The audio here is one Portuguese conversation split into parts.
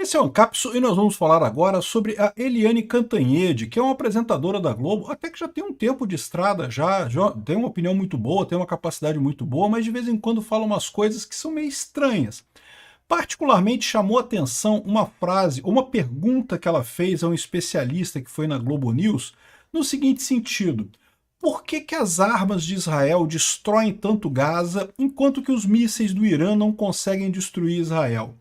Esse é o Ancapso e nós vamos falar agora sobre a Eliane Cantanhede, que é uma apresentadora da Globo, até que já tem um tempo de estrada, já tem uma opinião muito boa, tem uma capacidade muito boa, mas de vez em quando fala umas coisas que são meio estranhas. Particularmente chamou atenção uma frase, uma pergunta que ela fez a um especialista que foi na Globo News, no seguinte sentido: por que que as armas de Israel destroem tanto Gaza, enquanto que os mísseis do Irã não conseguem destruir Israel?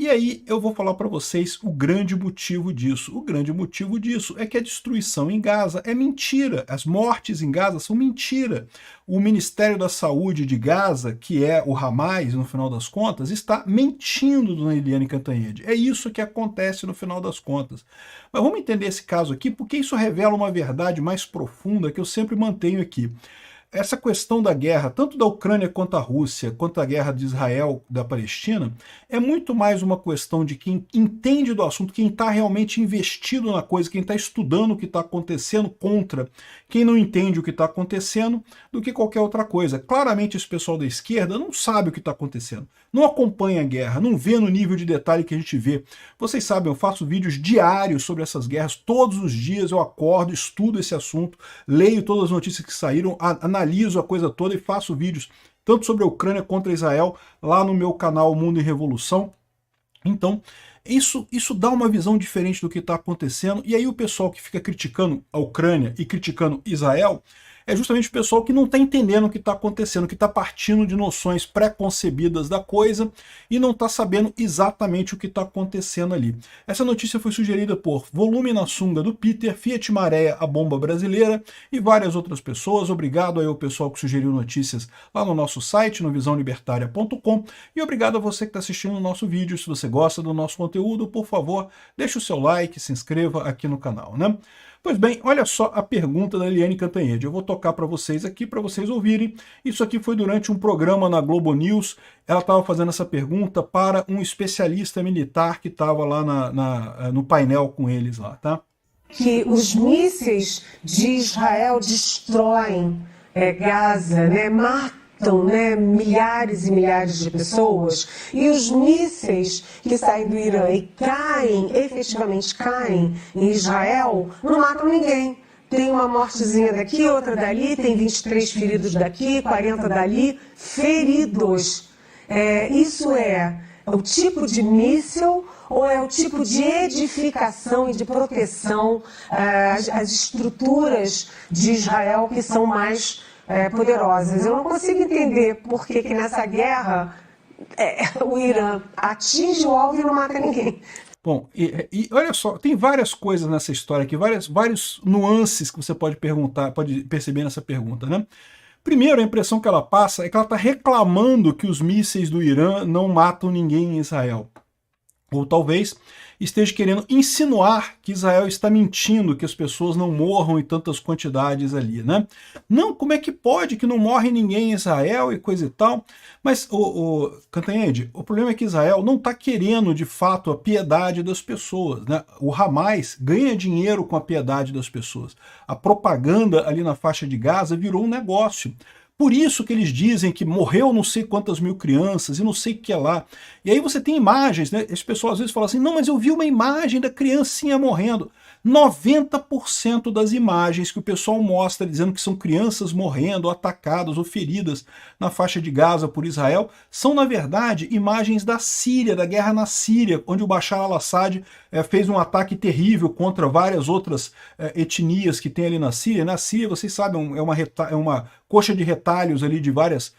E aí eu vou falar para vocês o grande motivo disso. O grande motivo disso é que a destruição em Gaza é mentira. As mortes em Gaza são mentira. O Ministério da Saúde de Gaza, que é o Hamas, no final das contas, está mentindo, dona Eliane Cantanhede. É isso que acontece no final das contas. Mas vamos entender esse caso aqui, porque isso revela uma verdade mais profunda que eu sempre mantenho aqui. Essa questão da guerra, tanto da Ucrânia quanto da Rússia, quanto a guerra de Israel, da Palestina, é muito mais uma questão de quem entende do assunto, quem está realmente investido na coisa, quem está estudando o que está acontecendo contra quem não entende o que está acontecendo, do que qualquer outra coisa. Claramente esse pessoal da esquerda não sabe o que está acontecendo, não acompanha a guerra, não vê no nível de detalhe que a gente vê. Vocês sabem, eu faço vídeos diários sobre essas guerras, todos os dias eu acordo, estudo esse assunto, leio todas as notícias que saíram, analiso a coisa toda e faço vídeos tanto sobre a Ucrânia contra Israel lá no meu canal Mundo em Revolução. Então, isso dá uma visão diferente do que está acontecendo, e aí o pessoal que fica criticando a Ucrânia e criticando Israel é justamente o pessoal que não está entendendo o que está acontecendo, que está partindo de noções pré-concebidas da coisa e não está sabendo exatamente o que está acontecendo ali. Essa notícia foi sugerida por Volume na Sunga do Peter, Fiat Maré, a bomba brasileira, e várias outras pessoas. Obrigado aí ao pessoal que sugeriu notícias lá no nosso site, no visãolibertaria.com, e obrigado a você que está assistindo o nosso vídeo. Se você gosta do nosso conteúdo, por favor, deixe o seu like, se inscreva aqui no canal, né? Pois bem, olha só a pergunta da Eliane Cantanhede. Eu vou tocar para vocês aqui, para vocês ouvirem. Isso aqui foi durante um programa na Globo News. Ela estava fazendo essa pergunta para um especialista militar que estava lá no painel com eles lá, tá? Que os mísseis de Israel destroem Gaza, né? Matam, né, milhares e milhares de pessoas, e os mísseis que saem do Irã e caem, efetivamente caem em Israel, não matam ninguém. Tem uma mortezinha daqui, outra dali, tem 23 feridos daqui, 40 dali, feridos. Isso é o tipo de míssil ou é o tipo de edificação e de proteção às estruturas de Israel que são mais poderosas? Eu não consigo entender por que nessa guerra o Irã atinge o alvo e não mata ninguém. Bom, e olha só, tem várias coisas nessa história aqui, vários nuances que você pode perceber nessa pergunta, né? Primeiro, a impressão que ela passa é que ela está reclamando que os mísseis do Irã não matam ninguém em Israel. Ou talvez esteja querendo insinuar que Israel está mentindo, que as pessoas não morram em tantas quantidades ali, né? Não, como é que pode que não morre ninguém em Israel e coisa e tal? Mas, Cantanhede, o problema é que Israel não está querendo, de fato, a piedade das pessoas, né? O Hamas ganha dinheiro com a piedade das pessoas. A propaganda ali na faixa de Gaza virou um negócio. Por isso que eles dizem que morreu não sei quantas mil crianças e não sei o que é lá. E aí você tem imagens, né? Esse pessoal às vezes fala assim, não, mas eu vi uma imagem da criancinha morrendo. 90% das imagens que o pessoal mostra dizendo que são crianças morrendo, atacadas ou feridas na faixa de Gaza por Israel, são na verdade imagens da Síria, da guerra na Síria, onde o Bashar al-Assad fez um ataque terrível contra várias outras etnias que tem ali na Síria. Na Síria, vocês sabem, é uma coxa de retalhos ali de várias,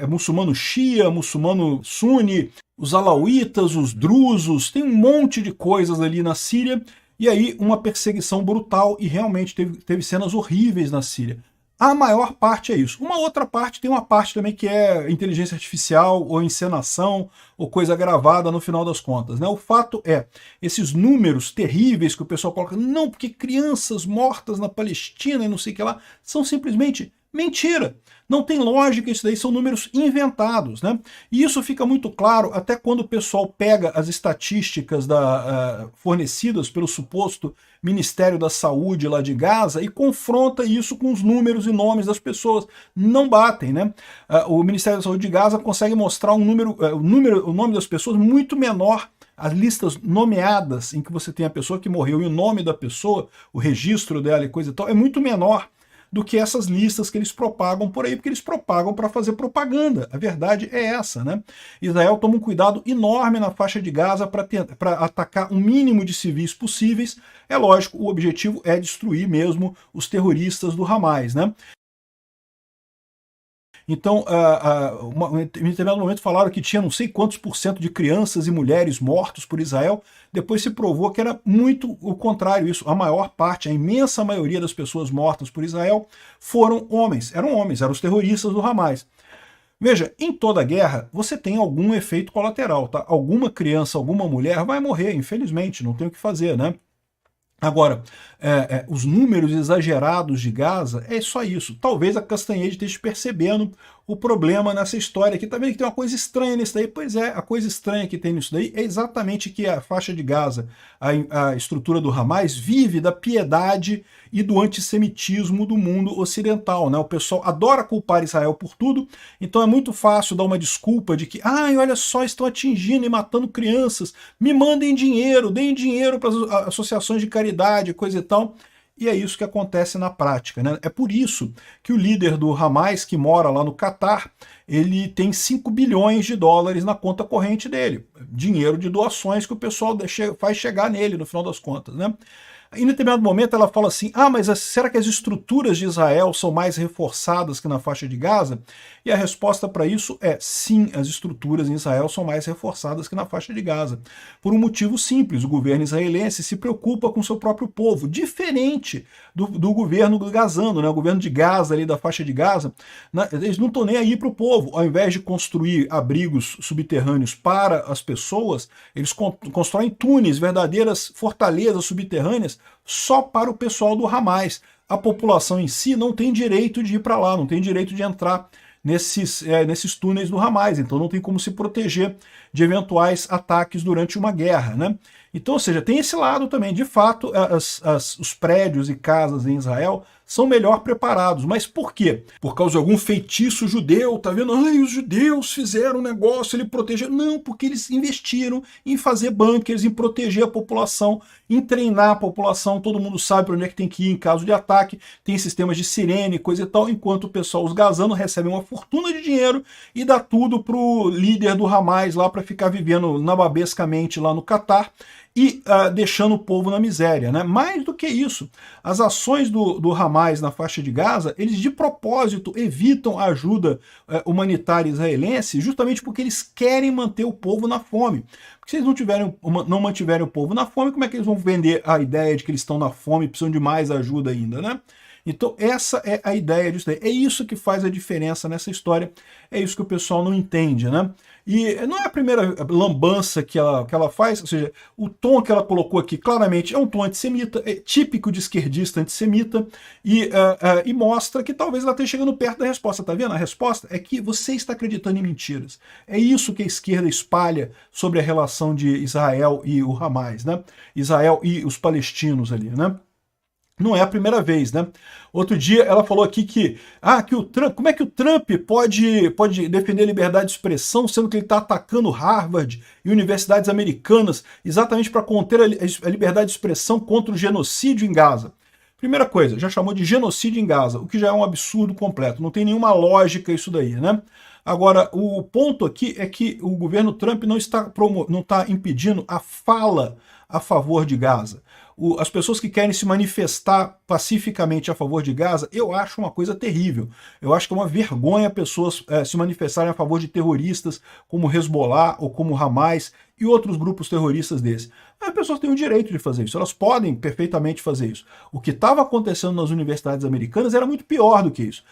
muçulmano Shia, muçulmano Sunni, os alauítas, os drusos, tem um monte de coisas ali na Síria, e aí uma perseguição brutal, e realmente teve cenas horríveis na Síria. A maior parte é isso. Uma outra parte, tem uma parte também que é inteligência artificial, ou encenação, ou coisa gravada no final das contas, né? O fato é, esses números terríveis que o pessoal coloca, não, porque crianças mortas na Palestina e não sei o que lá, são simplesmente mentira. Não tem lógica, isso daí são números inventados, né? E isso fica muito claro até quando o pessoal pega as estatísticas fornecidas pelo suposto Ministério da Saúde lá de Gaza e confronta isso com os números e nomes das pessoas. Não batem, né? O Ministério da Saúde de Gaza consegue mostrar o nome das pessoas muito menor as listas nomeadas, em que você tem a pessoa que morreu e o nome da pessoa, o registro dela e coisa e tal, é muito menor do que essas listas que eles propagam por aí, porque eles propagam para fazer propaganda. A verdade é essa, né? Israel toma um cuidado enorme na faixa de Gaza para atacar o mínimo de civis possíveis. É lógico, o objetivo é destruir mesmo os terroristas do Hamas, né? Então, em determinado momento falaram que tinha não sei quantos por cento de crianças e mulheres mortos por Israel. Depois se provou que era muito o contrário isso. A maior parte, a imensa maioria das pessoas mortas por Israel foram homens, eram os terroristas do Hamas. Veja, em toda guerra você tem algum efeito colateral, tá? Alguma criança, alguma mulher vai morrer, infelizmente, não tem o que fazer, né? Agora, os números exagerados de Gaza, é só isso. Talvez a Castanhede esteja percebendo o problema nessa história aqui. Tá vendo que tem uma coisa estranha nisso daí? Pois é, a coisa estranha que tem nisso daí é exatamente que a faixa de Gaza, a estrutura do Hamas, vive da piedade e do antissemitismo do mundo ocidental, né? O pessoal adora culpar Israel por tudo, então é muito fácil dar uma desculpa de que, olha só, estão atingindo e matando crianças, me mandem dinheiro, deem dinheiro para as associações de caridade, coisa e tal. E é isso que acontece na prática, né? É por isso que o líder do Hamas, que mora lá no Catar, ele tem 5 bilhões de dólares na conta corrente dele. Dinheiro de doações que o pessoal faz chegar nele, no final das contas, né? Em determinado momento ela fala assim, mas será que as estruturas de Israel são mais reforçadas que na faixa de Gaza? E a resposta para isso é sim, as estruturas em Israel são mais reforçadas que na faixa de Gaza. Por um motivo simples, o governo israelense se preocupa com seu próprio povo, diferente do governo gazano, né? O governo de Gaza, ali da faixa de Gaza, eles não estão nem aí para o povo. Ao invés de construir abrigos subterrâneos para as pessoas, eles constroem túneis, verdadeiras fortalezas subterrâneas, só para o pessoal do Hamas. A população em si não tem direito de ir para lá, não tem direito de entrar nesses túneis do Hamas, então não tem como se proteger de eventuais ataques durante uma guerra, né? Então, ou seja, tem esse lado também. De fato, os prédios e casas em Israel são melhor preparados. Mas por quê? Por causa de algum feitiço judeu, tá vendo? Os judeus fizeram um negócio, ele protegeu. Não, porque eles investiram em fazer bunkers, em proteger a população, em treinar a população. Todo mundo sabe para onde é que tem que ir em caso de ataque. Tem sistemas de sirene, coisa e tal, enquanto o pessoal, os gazanos, recebem uma fortuna de dinheiro e dá tudo pro líder do Hamas lá para ficar vivendo nababescamente lá no Catar e deixando o povo na miséria, né? Mais do que isso, as ações do Hamas na faixa de Gaza, eles de propósito evitam a ajuda humanitária israelense, justamente porque eles querem manter o povo na fome. Porque se eles não mantiverem o povo na fome, como é que eles vão vender a ideia de que eles estão na fome e precisam de mais ajuda ainda, né? Então essa é a ideia disso daí. É isso que faz a diferença nessa história, é isso que o pessoal não entende, né? E não é a primeira lambança que ela faz, ou seja, o tom que ela colocou aqui claramente é um tom antissemita, é típico de esquerdista antissemita, e mostra que talvez ela esteja chegando perto da resposta, tá vendo? A resposta é que você está acreditando em mentiras. É isso que a esquerda espalha sobre a relação de Israel e o Hamas, né? Israel e os palestinos ali, né? Não é a primeira vez, né? Outro dia ela falou aqui que o Trump, como é que o Trump pode defender a liberdade de expressão, sendo que ele está atacando Harvard e universidades americanas exatamente para conter a liberdade de expressão contra o genocídio em Gaza? Primeira coisa, já chamou de genocídio em Gaza, o que já é um absurdo completo, não tem nenhuma lógica isso daí, né? Agora, o ponto aqui é que o governo Trump não está impedindo a fala a favor de Gaza. As pessoas que querem se manifestar pacificamente a favor de Gaza, eu acho uma coisa terrível. Eu acho que é uma vergonha pessoas se manifestarem a favor de terroristas como Hezbollah ou como Hamas e outros grupos terroristas desses. As pessoas têm o direito de fazer isso, elas podem perfeitamente fazer isso. O que estava acontecendo nas universidades americanas era muito pior do que isso.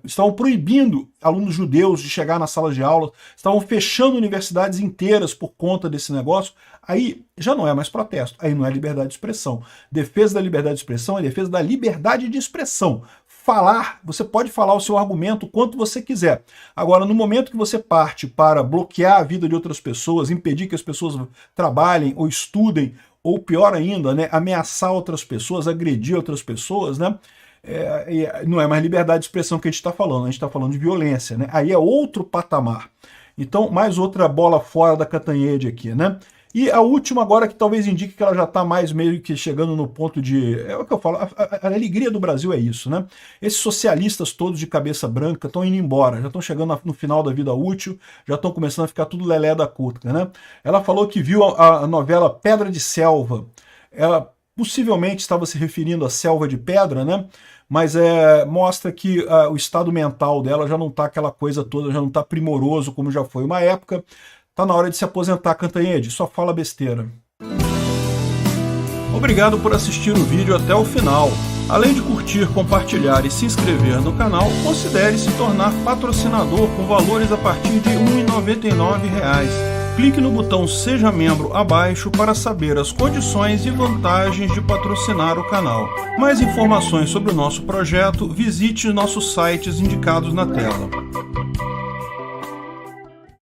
Estavam proibindo alunos judeus de chegar nas salas de aula, estavam fechando universidades inteiras por conta desse negócio. Aí já não é mais protesto, aí não é liberdade de expressão. Defesa da liberdade de expressão é defesa da liberdade de expressão. Falar, você pode falar o seu argumento quanto você quiser. Agora, no momento que você parte para bloquear a vida de outras pessoas, impedir que as pessoas trabalhem ou estudem, ou pior ainda, né, ameaçar outras pessoas, agredir outras pessoas, né, não é mais liberdade de expressão que a gente está falando de violência, né, aí é outro patamar. Então, mais outra bola fora da Cantanhede aqui, né? E a última agora que talvez indique que ela já está mais meio que chegando no ponto de... É o que eu falo, a alegria do Brasil é isso, né? Esses socialistas todos de cabeça branca estão indo embora, já estão chegando no final da vida útil, já estão começando a ficar tudo lelé da cuca, né? Ela falou que viu a novela Pedra de Selva. Ela possivelmente estava se referindo à selva de pedra, né? Mas mostra que o estado mental dela já não está aquela coisa toda, já não está primoroso como já foi uma época. Tá na hora de se aposentar, Cantanhede, só fala besteira. Obrigado por assistir o vídeo até o final. Além de curtir, compartilhar e se inscrever no canal, considere se tornar patrocinador com valores a partir de R$ 1,99. Clique no botão Seja Membro abaixo para saber as condições e vantagens de patrocinar o canal. Mais informações sobre o nosso projeto, visite nossos sites indicados na tela.